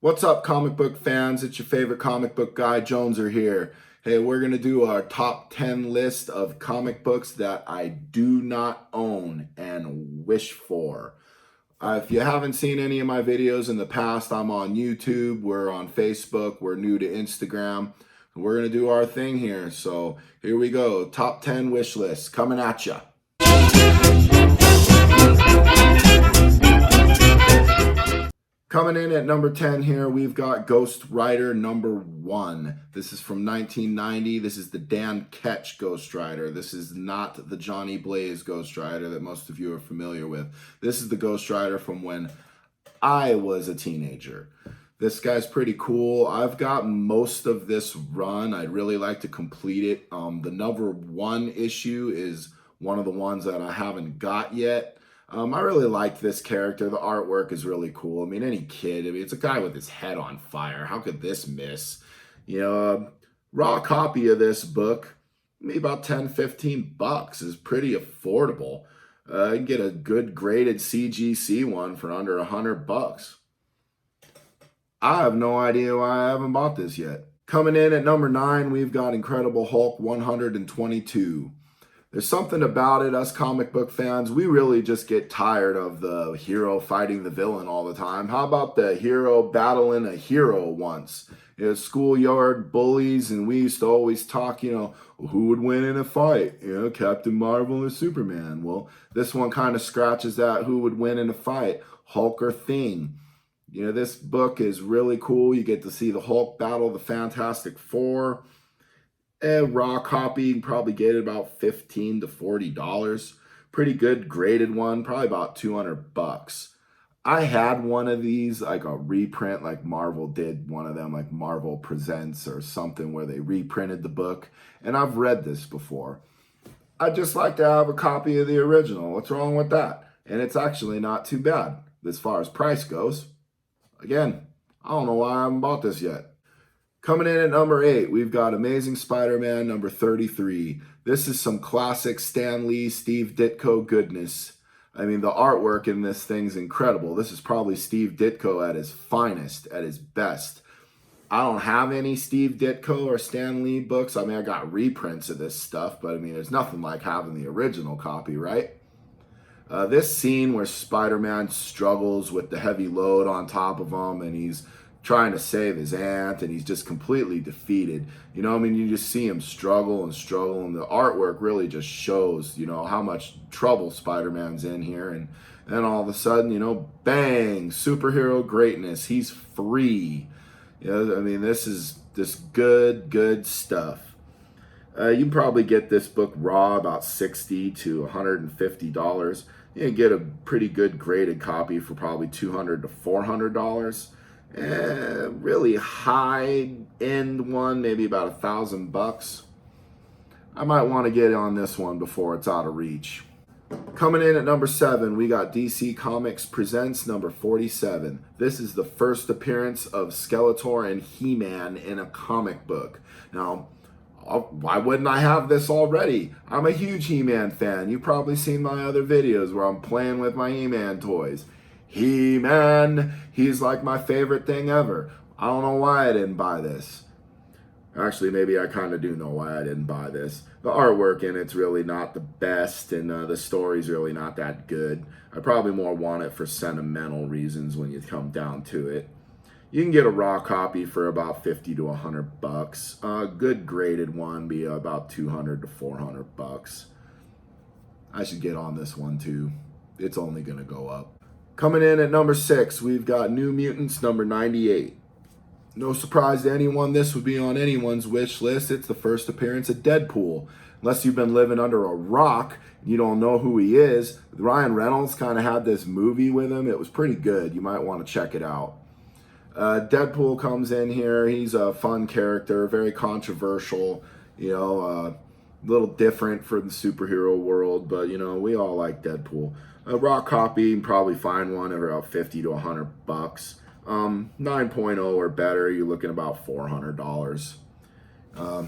What's up, comic book fans? It's your favorite comic book guy, Joneser here. Hey, we're going to do our top 10 list of comic books that I do not own and wish for. If you haven't seen any of my videos in the past, I'm on YouTube, we're on Facebook, we're new to Instagram. We're going to do our thing here. So here we go. Top 10 wish list coming at ya. Coming in at number 10 here, we've got Ghost Rider number 1. This is from 1990. This is the Dan Ketch Ghost Rider. This is not the Johnny Blaze Ghost Rider that most of you are familiar with. This is the Ghost Rider from when I was a teenager. This guy's pretty cool. I've got most of this run. I'd really like to complete it. The number 1 issue is one of the ones that I haven't got yet. I really like this character. The artwork is really cool. I mean, any kid, it's a guy with his head on fire. How could this miss? You know, a raw copy of this book, maybe about 10, 15 bucks is pretty affordable. You can get a good graded CGC one for under 100 bucks. I have no idea why I haven't bought this yet. Coming in at number 9, we've got Incredible Hulk 122. There's something about it, us comic book fans, we really just get tired of the hero fighting the villain all the time. How about the hero battling a hero once? You know, schoolyard bullies, and we used to always talk, who would win in a fight? Captain Marvel or Superman? Well, this one kind of scratches that who would win in a fight, Hulk or Thing. This book is really cool. You get to see the Hulk battle the Fantastic Four. A raw copy, you can probably get it about $15 to $40. Pretty good graded one, probably about 200 bucks. I had one of these, like a reprint, like Marvel did one of them, like Marvel Presents or something, where they reprinted the book. And I've read this before. I'd just like to have a copy of the original. What's wrong with that? And it's actually not too bad as far as price goes. Again, I don't know why I haven't bought this yet. Coming in at number 8, we've got Amazing Spider-Man number 33. This is some classic Stan Lee, Steve Ditko goodness. I mean, the artwork in this thing's incredible. This is probably Steve Ditko at his finest, at his best. I don't have any Steve Ditko or Stan Lee books. I mean, I got reprints of this stuff, but I mean, there's nothing like having the original copy, right? This scene where Spider-Man struggles with the heavy load on top of him, and he's trying to save his aunt, and he's just completely defeated. You just see him struggle, and the artwork really just shows, how much trouble Spider-Man's in here. And then all of a sudden, bang, superhero greatness. He's free. This is just good stuff. You can probably get this book raw about $60 to $150. You can get a pretty good graded copy for probably $200 to $400. Really high end one, maybe about $1,000. I might want to get on this one before it's out of reach. Coming in at number 7, we got DC Comics Presents number 47. This is the first appearance of Skeletor and HeMan in a comic book. Now, why wouldn't I have this already? I'm a huge HeMan fan. You've probably seen my other videos where I'm playing with my HeMan toys. HeMan, he's like my favorite thing ever. I don't know why I didn't buy this. Actually, maybe I kind of do know why I didn't buy this. The artwork in it's really not the best, and the story's really not that good. I probably more want it for sentimental reasons when you come down to it. You can get a raw copy for about $50 to 100 bucks. A good graded one be about 200 to 400 bucks. I should get on this one too. It's only going to go up. Coming in at number 6, we've got New Mutants number 98. No surprise to anyone, this would be on anyone's wish list. It's the first appearance of Deadpool. Unless you've been living under a rock and you don't know who he is, Ryan Reynolds kind of had this movie with him. It was pretty good. You might want to check it out. Deadpool comes in here. He's a fun character, very controversial, a little different for the superhero world, but we all like Deadpool. A raw copy, you can probably find one at about $50 to 100 bucks. 9.0 or better, you're looking about $400. I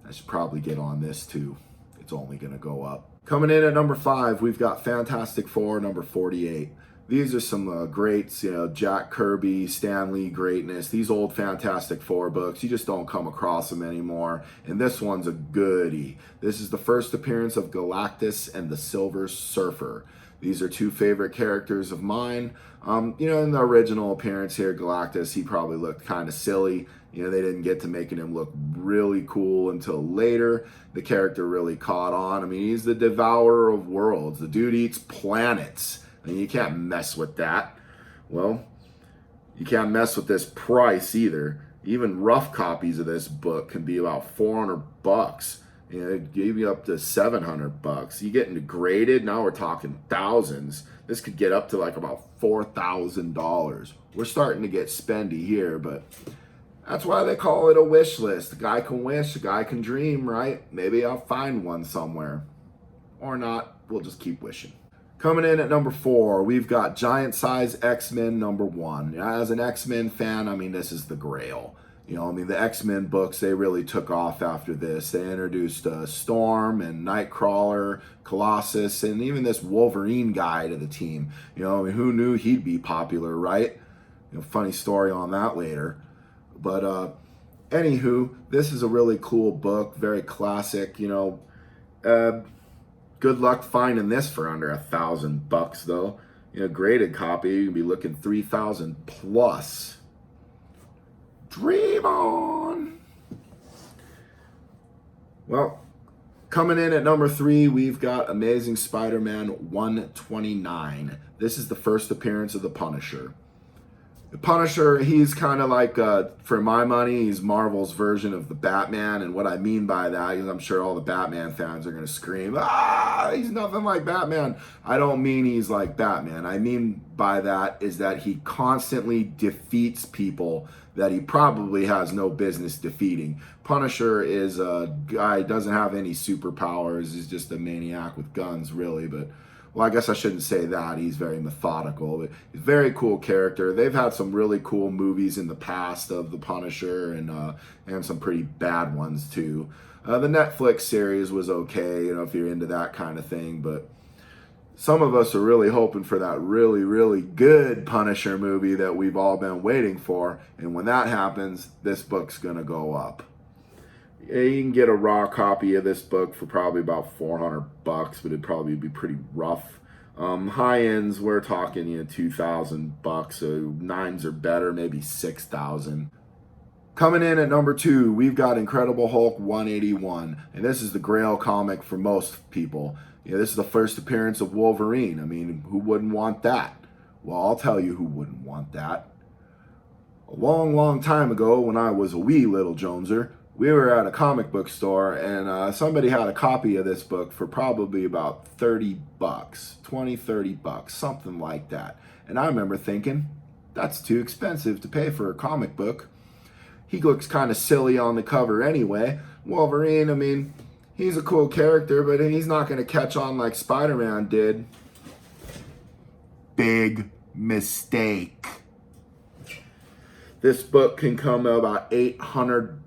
should probably get on this too. It's only going to go up. Coming in at number 5, we've got Fantastic Four number 48. These are some greats, you know, Jack Kirby, Stan Lee greatness. These old Fantastic Four books, you just don't come across them anymore. And this one's a goodie. This is the first appearance of Galactus and the Silver Surfer. These are two favorite characters of mine. You know, in the original appearance here, Galactus, he probably looked kind of silly. You know, they didn't get to making him look really cool until later. The character really caught on. I mean, he's the devourer of worlds. The dude eats planets. I mean, you can't mess with that. Well, you can't mess with this price either. Even rough copies of this book can be about $400. You know, it gave you up to $700. You get into graded, now we're talking thousands. This could get up to like about $4,000. We're starting to get spendy here, but that's why they call it a wish list. A guy can wish, a guy can dream, right? Maybe I'll find one somewhere. Or not, we'll just keep wishing. Coming in at number 4, we've got Giant Size X-Men #1. As an X-Men fan, I mean, this is the grail. You know, I mean, the X-Men books, they really took off after this. They introduced Storm and Nightcrawler, Colossus, and even this Wolverine guy to the team. You know, I mean, who knew he'd be popular, right? You know, funny story on that later. But anywho, this is a really cool book, very classic, you know. Good luck finding this for under $1,000 though. You know, graded copy, you can be looking 3,000 plus. Dream on. Well, coming in at number 3, we've got Amazing Spider-Man 129. This is the first appearance of the Punisher. The Punisher, he's kind of like, for my money, he's Marvel's version of the Batman. And what I mean by that is I'm sure all the Batman fans are going to scream, he's nothing like Batman. I don't mean he's like Batman. I mean by that is that he constantly defeats people that he probably has no business defeating. Punisher is a guy, doesn't have any superpowers. He's just a maniac with guns, really. But well, I guess I shouldn't say that. He's very methodical. But he's a very cool character. They've had some really cool movies in the past of the Punisher and some pretty bad ones too. The Netflix series was okay, you know, if you're into that kind of thing. But some of us are really hoping for that really, really good Punisher movie that we've all been waiting for. And when that happens, this book's going to go up. You can get a raw copy of this book for probably about $400, but it'd probably be pretty rough. High ends, we're talking, you know, $2,000. So 9s are better, maybe 6,000. Coming in at number 2, we've got Incredible Hulk 181, and this is the Grail comic for most people. You know, this is the first appearance of Wolverine. I mean, who wouldn't want that? Well, I'll tell you who wouldn't want that. A long, long time ago, when I was a wee little Joneser, we were at a comic book store and somebody had a copy of this book for probably about $30, $20-$30, something like that. And I remember thinking, that's too expensive to pay for a comic book. He looks kind of silly on the cover anyway. Wolverine, I mean, he's a cool character, but he's not going to catch on like Spider-Man did. Big mistake. This book can come about $800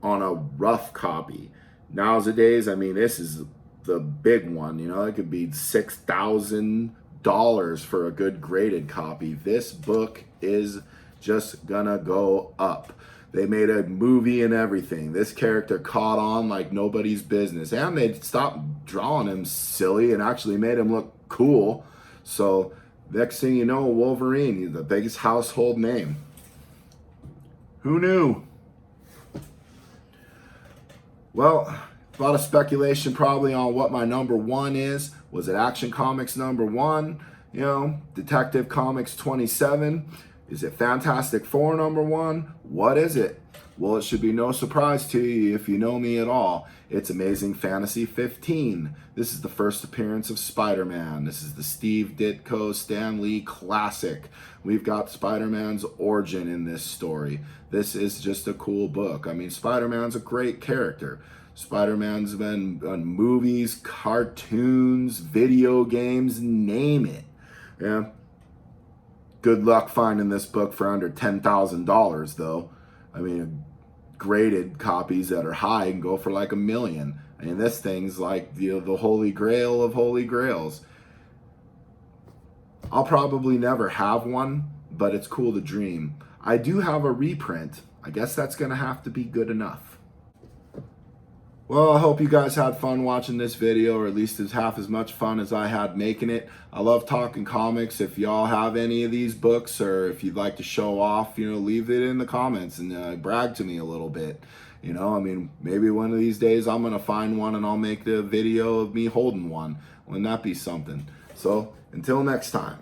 on a rough copy. Nowadays, I mean, this is the big one. You know, it could be $6,000 for a good graded copy. This book is just gonna go up. They made a movie and everything. This character caught on like nobody's business, and they stopped drawing him silly and actually made him look cool. So next thing you know, Wolverine, he's the biggest household name. Who knew? Well, a lot of speculation probably on what my number 1 is. Was it Action Comics number 1? You know, Detective Comics 27? Is it Fantastic Four number 1? What is it? Well, it should be no surprise to you if you know me at all. It's Amazing Fantasy 15. This is the first appearance of Spider-Man. This is the Steve Ditko, Stan Lee classic. We've got Spider-Man's origin in this story. This is just a cool book. I mean, Spider-Man's a great character. Spider-Man's been on movies, cartoons, video games, name it. Yeah. Good luck finding this book for under $10,000 though. I mean, graded copies that are high can go for like $1 million. I mean, this thing's like, you know, the holy grail of holy grails. I'll probably never have one, but it's cool to dream. I do have a reprint. I guess that's gonna have to be good enough. Well, I hope you guys had fun watching this video, or at least as half as much fun as I had making it. I love talking comics. If y'all have any of these books, or if you'd like to show off, leave it in the comments and brag to me a little bit. I mean, maybe one of these days I'm gonna find one and I'll make the video of me holding one. Wouldn't that be something? So, until next time.